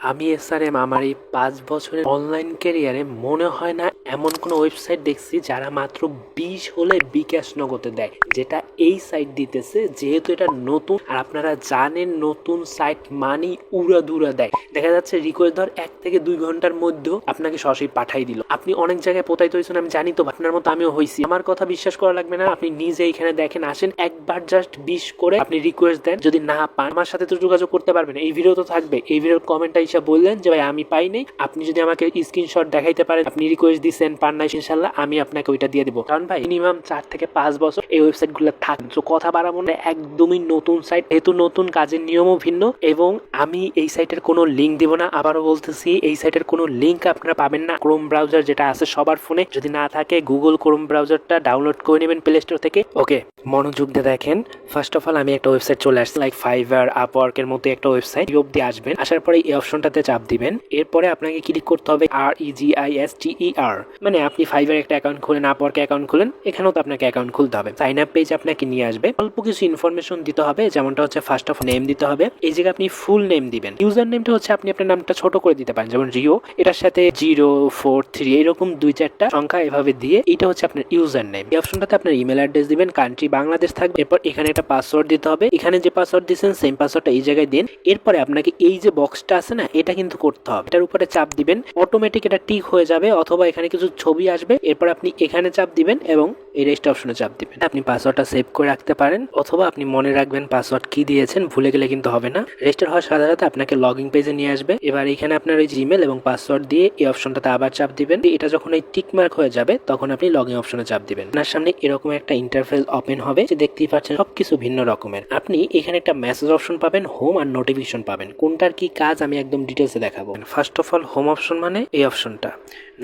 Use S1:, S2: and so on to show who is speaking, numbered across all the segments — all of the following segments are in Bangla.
S1: আমি এসআরএম আমার এই 5 বছরের অনলাইন ক্যারিয়ারে মনে হয় না এমন কোনো ওয়েবসাইট দেখছি যারা মাত্র 20 হলে বিকাশ নগদে দেয়, যেটা এই সাইট দিতেছে। যেহেতু এটা নতুন আর আপনারা জানেন নতুন সাইট মানি উড়াধুরা দেয়। দেখা যাচ্ছে রিকোয়েস্ট ধর 1 থেকে 2 ঘন্টার মধ্যেও আপনাকে সরাসরি পাঠাই দিল। আপনি অনেক জায়গায় প্রতারিত হয়েছেন, আমি জানি তো, আপনার মতো আমিও হয়েছি। আমার কথা বিশ্বাস করা লাগবে না, আপনি নিজে এখানে দেখেন, আসেন একবার জাস্ট 20 করে আপনি রিকোয়েস্ট দেন। যদি না পান আমার সাথে তো যোগাযোগ করতে পারবেন, এই ভিডিও তো থাকবে, এই ভিডিওর কমেন্টটা এসে বললেন যে ভাই আমি পাই নাই। আপনি যদি আমাকে স্ক্রিনশট দেখাইতে পারেন আপনি রিকোয়েস্ট দিচ্ছেন, পান নাই, ইনশাল্লাহ আমি আপনাকে ওইটা দিয়ে দিব। কারণ ভাই মিনিমাম 4 থেকে 5 বছর এই ওয়েবসাইট গুলো থাকবে। তো কথা বাড়াবো না, একদমই নতুন সাইট, যেহেতু নতুন কাজের নিয়মও ভিন্ন, এবং আমি এই সাইটের কোনো লিঙ্ক দিব না। আবারও বলতেছি, এই সাইটের কোনো লিঙ্ক আপনারা পাবেন না। ক্রোম ব্রাউজার যেটা আছে সবার ফোনে, যদি না থাকে গুগল ক্রোম ব্রাউজারটা ডাউনলোড করে নেবেন প্লে স্টোর থেকে। ওকে, মনোযোগ দিয়ে দেখেন। ফার্স্ট অফ অল আমি একটা ওয়েবসাইট চলে আসছে, লাইক ফাইভার, আপওয়ার্কের মতো একটা ওয়েবসাইট। অবধি আসবেন, আসার পরে এই অপশনটাতে চাপ দিবেন। এরপরে আপনাকে ক্লিক করতে হবে REGISTER, মানে আপনি ফাইভার একটা অ্যাকাউন্ট খুলেন, আপওয়ার্কে অ্যাকাউন্ট খুলেন, এখানেও তো আপনাকে অ্যাকাউন্ট খুলতে হবে। সাইন আপ পেজ আপনাকে নিয়ে আসবে, অল্প কিছু ইনফরমেশন দিতে হবে, যেমনটা হচ্ছে ফার্স্ট অফ নেম দিতে হবে। এই জায়গায় আপনি ফুল নেম দিবেন। ইউজার নেমটা হচ্ছে আপনি আপনার নামটা ছোট করে দিতে পারেন, যেমন রিও, এটার সাথে 043 এরকম 2-4টা সংখ্যা এভাবে দিয়ে এটা হচ্ছে আপনার ইউজার নেম। এই অপশনটাতে আপনার ইমেল অ্যাড্রেস দিবেন, কান্ট্রি বাংলাদেশ থাকবে। এরপর এখানে একটা পাসওয়ার্ড দিতে হবে, এখানে যে পাসওয়ার্ড দিয়েছেন সেম পাসওয়ার্ডটা এই জায়গায় দিন। এরপরে আপনাকে এই যে বক্সটা আছে না, এটা কিন্তু করতে হবে, এটার উপরে চাপ দিবেন, অটোমেটিক এটা টিক হয়ে যাবে, অথবা এখানে কিছু ছবি আসবে। এরপর আপনি এখানে চাপ দিবেন এবং এই রেজিস্ট অপশনে চাপ দিবেন। আপনি পাসওয়ার্ডটা সেভ করে রাখতে পারেন, অথবা আপনি মনে রাখবেন পাসওয়ার্ড কি দিয়েছেন, ভুলে গেলে কিন্তু হবে না। রেজিস্টার হওয়ার সাথে সাথে আপনাকে লগইন পেজে নিয়ে আসবে। এবার এখানে আপনার ওই জিমেল এবং পাসওয়ার্ড দিয়ে এই অপশনটাতে আবার চাপ দিবেন। এটা যখন এই টিক মার্ক হয়ে যাবে তখন আপনি লগইন অপশনে চাপ দিবেন। আপনার সামনে এরকম একটা ইন্টারফেস ওপেন হবে, যে দেখতেই পাচ্ছেন সবকিছু ভিন্ন রকমের। আপনি এখানে একটা মেসেজ অপশন পাবেন, হোম আর নোটিফিকেশন পাবেন। কোনটার কি কাজ আমি একদম ডিটেলসে দেখাবো। First of all home option মানে এই অপশনটা।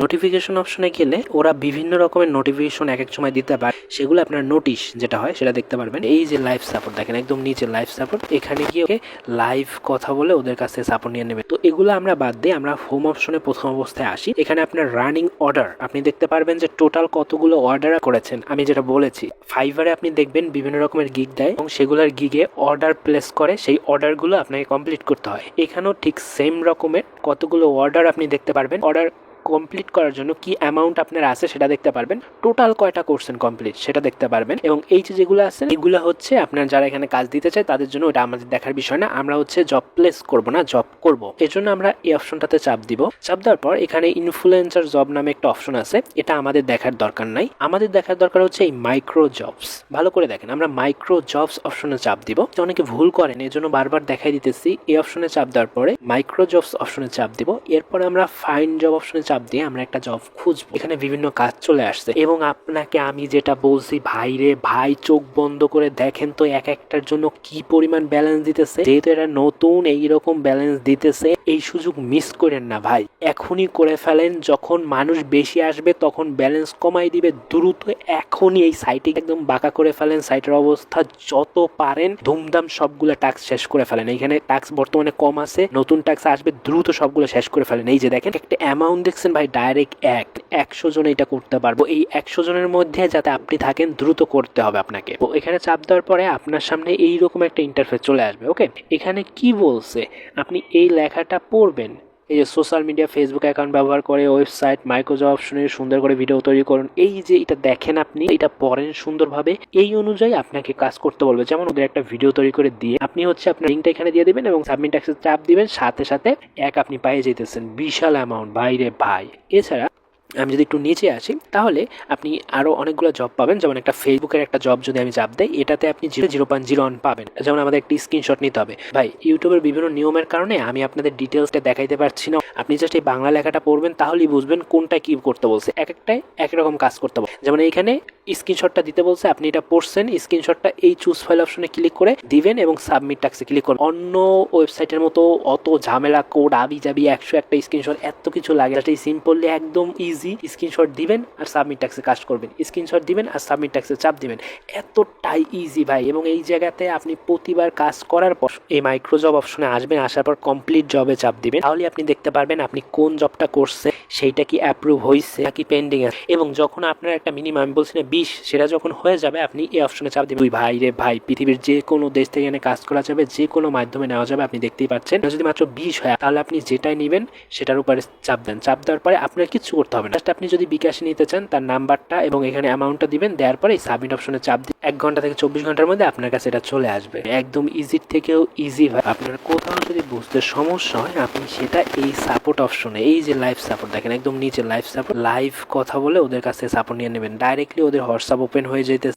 S1: নোটিফিকেশন অপশনে গেলে ওরা বিভিন্ন রকমের নোটিফিকেশন এক এক সময় দিতে পারে, সেগুলো আপনার নোটিশ যেটা হয় সেটা দেখতে পারবেন। এই যে লাইভ সাপোর্ট দেখেন একদম নিচে লাইভ সাপোর্ট, এখানে গিয়ে লাইভ কথা বলে ওদের কাছে সাপোর্ট নিয়ে নেবে। তো এগুলো আমরা বাদ দিয়ে আমরা হোম অপশনে প্রথম অবস্থায় আসি। এখানে আপনার রানিং অর্ডার আপনি দেখতে পারবেন যে টোটাল কতগুলো অর্ডার করেছেন। আমি যেটা বলেছি, ফাইভারে আপনি দেখবেন বিভিন্ন রকমের গিগ দেয় এবং সেগুলোর গিগে অর্ডার প্লেস করে, সেই অর্ডারগুলো আপনাকে কমপ্লিট করতে হয়। এখানেও ঠিক সেম রকমের কতগুলো অর্ডার আপনি দেখতে পারবেন। অর্ডার কমপ্লিট করার জন্য কি অ্যামাউন্ট আপনার আছে সেটা দেখতে পারবেন, টোটাল কয়টা করছেন কমপ্লিট সেটা দেখতে পারবেন। এবং এই যে যেগুলো আছে এগুলো হচ্ছে আপনার যারা এখানে কাজ দিতে চায় তাদের জন্য, ওটা আমাদের দেখার বিষয় না। আমরা হচ্ছে জব প্লেস করব না, জব করব, এজন্য আমরা এই অপশনটাতে চাপ দিব। চাপ দেওয়ার পর এখানে ইনফ্লুয়েন্সার জব নামে একটা অপশন আছে, এটা আমাদের দেখার দরকার নাই। আমাদের দেখার দরকার হচ্ছে এই মাইক্রো জবস। ভালো করে দেখেন, আমরা মাইক্রো জবস অপশনে চাপ দিব। অনেকে ভুল করেন, এজন্য বারবার দেখাই দিতেছি। এই অপশনে চাপ দেওয়ার পরে মাইক্রো জবস অপশনে চাপ দিব। এরপর আমরা ফাইন্ড জব অপশনে চাপ দিয়ে আমরা একটা জব খুঁজবো। এখানে বিভিন্ন কাজ চলে আসছে এবং আপনাকে আমি যেটা বলছি, ভাই রে ভাই, চোখ বন্ধ করে দেখেন তো এক একটার জন্য কি পরিমাণ ব্যালেন্স দিতেছে। যেহেতু এটা নতুন, এইরকম ব্যালেন্স দিতেছে, এই সুযোগ মিস করেন না ভাই, এখনই করে ফেলেন। যখন মানুষ বেশি আসবে তখন ব্যালেন্স কমাই দিবে, দ্রুত এখনই এই সাইটে একদম বাঁকা করে ফেলেন। সাইটের অবস্থা যত পারেন ধুমধাম সবগুলো টাস্ক শেষ করে ফেলেন। এইখানে টাস্ক বর্তমানে কম আছে, নতুন টাস্ক আসবে, দ্রুত সবগুলো শেষ করে ফেলেন। এই যে দেখেন একটা অ্যামাউন্ট দেখছেন ভাই, ডাইরেক্ট 100 জন এটা করতে পারবো। এই 100 জনের মধ্যে যাতে আপনি থাকেন, দ্রুত করতে হবে আপনাকে। তো এখানে চাপ দেওয়ার পরে আপনার সামনে এইরকম একটা ইন্টারফেস চলে আসবে। ওকে, এখানে কি বলছে আপনি এই লেখাটা পড়বেন। এই যে সোশ্যাল মিডিয়া, ফেসবুক অ্যাকাউন্ট ব্যবহার করে ওয়েবসাইট মাইক্রোজব অপশনে সুন্দর করে ভিডিও তৈরি করুন। এই যে এটা দেখেন, আপনি এটা পড়েন সুন্দরভাবে, এই অনুযায়ী আপনাকে কাজ করতে বলবে। যেমন ওদের একটা ভিডিও তৈরি করে দিয়ে আপনি হচ্ছে আপনার লিঙ্কটা এখানে দিয়ে দিবেন এবং সাবমিট অ্যাক্সেস চাপ দিবেন, সাথে সাথে আপনি পেয়ে যেতেছেন বিশাল অ্যামাউন্ট। ভাইরে ভাই, এছাড়া আমি যদি একটু নিচে আসি তাহলে আপনি আরও অনেকগুলো জব পাবেন। যেমন একটা ফেসবুকের একটা জব যদি আমি চাপ দেই, এটাতে আপনি 0.01 পাবেন। যেমন আমাদের একটি স্ক্রিনশট নিতে হবে। ভাই ইউটিউবের বিভিন্ন নিয়মের কারণে আমি আপনাদের ডিটেলসটা দেখাইতে পারছি না। আপনি জাস্ট এই বাংলা লেখাটা পড়বেন, তাহলেই বুঝবেন কোনটা কি করতে বলছে। এক একটাই একরকম কাজ করতে বলছে। যেমন এইখানে স্ক্রিনশটটা দিতে বলছে, আপনি এটা পড়ছেন, স্ক্রিনশটটা এই চুজ ফাইল অপশনে ক্লিক করে দিবেন এবং সাবমিট টাক্সে ক্লিক করবেন। অন্য ওয়েবসাইটের মতো অত ঝামেলা, কোড আবি যাবি 101টা স্ক্রিনশট এত কিছু লাগে, সিম্পলি একদম ইজি ইজি। স্ক্রিনশট দিবেন আর সাবমিট ট্যাক্সে কাজ করবেন, স্ক্রিনশট দিবেন আর সাবমিট ট্যাক্সে চাপ দিবেন, এতটাই ইজি ভাই। এবং এই জায়গাতে আপনি প্রতিবার কাজ করার পর এই মাইক্রো জব অপশনে আসবেন, আসার পর কমপ্লিট জবে চাপ দিবেন, তাহলে আপনি দেখতে পারবেন আপনি কোন জবটা করছে সেইটা কি অ্যাপ্রুভ হয়েছে নাকি পেন্ডিং আছে। এবং যখন আপনার একটা মিনিমাম আমি বলছি না 20, সেটা যখন হয়ে যাবে আপনি এই অপশনে চাপ দিবেন। ভাই রে ভাই, পৃথিবীর যে কোনো দেশ থেকে এনে কাজ করা যাবে, যে কোনো মাধ্যমে নেওয়া যাবে। আপনি দেখতেই পাচ্ছেন যদি মাত্র 20 হয় তাহলে আপনি যেটাই নেবেন সেটার উপরে চাপ দেন, চাপ দেওয়ার পরে আপনার কিছু করতে হবে না। জাস্ট আপনি যদি বিকাশে নিতে চান তার নাম্বারটা এবং এখানে অ্যামাউন্টটা দিবেন, দেওয়ার পরে সাবমিট অপশনে চাপ দিন। 1 ঘন্টা থেকে 24 ঘন্টার মধ্যে আপনার কাছে এটা চলে আসবে। একদম ইজির থেকেও ইজি ভাই। আপনার কোথাও যদি বুঝতে সমস্যা হয় আপনি সেটা এই সাপোর্ট অপশনে, এই যে লাইভ সাপোর্ট দেখেন একদম নিচে লাইভ সাপোর্ট, লাইভ কথা বলে ওদের কাছে সাপোর্ট নিয়ে নেবেন। ডাইরেক্টলি ওদের হোয়াটসঅ্যাপ ওপেন হয়ে যেতে